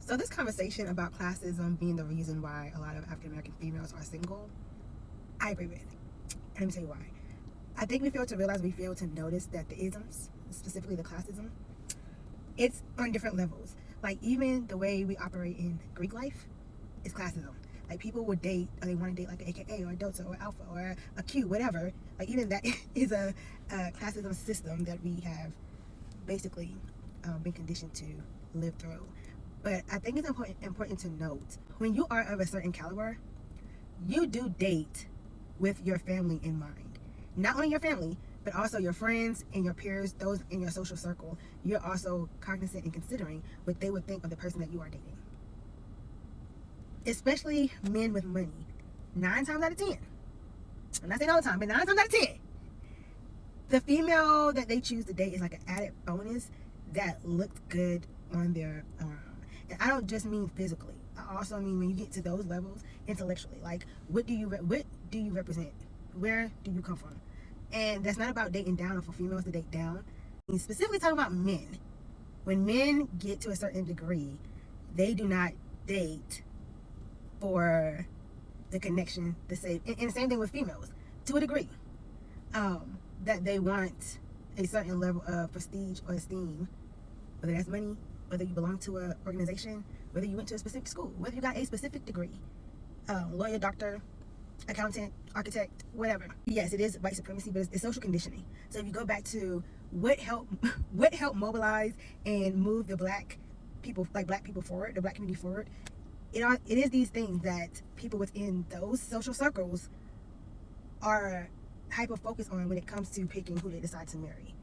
So this conversation about classism being the reason why a lot of African American females are single, I agree with. And let me tell you why. I think we fail to notice that the isms, specifically the classism, it's on different levels. Like even the way we operate in Greek life is classism. Like people would date, or they want to date like an AKA or a Delta or Alpha or a Q, whatever. Like even that is a classism system that we have basically been conditioned to live through. But I think it's important to note, when you are of a certain caliber, you do date with your family in mind. Not only your family, but also your friends and your peers, those in your social circle. You're also cognizant and considering what they would think of the person that you are dating. Especially men with money. 9 times out of 10. I'm not saying all the time, but 9 times out of 10. The female that they choose to date is like an added bonus that looked good on their arm. And I don't just mean physically. I also mean when you get to those levels, intellectually. Like, what do you represent? Where do you come from? And that's not about dating down or for females to date down. I'm specifically talking about men. When men get to a certain degree, they do not date for the connection, the same. And the same thing with females, to a degree. That they want a certain level of prestige or esteem, whether that's money, whether you belong to an organization, whether you went to a specific school, whether you got a specific degree, lawyer, doctor, accountant, architect, whatever. Yes, it is white supremacy, but it's social conditioning. So if you go back to what helped mobilize and move the black people forward, the black community forward, it is these things that people within those social circles are hyper focused on when it comes to picking who they decide to marry.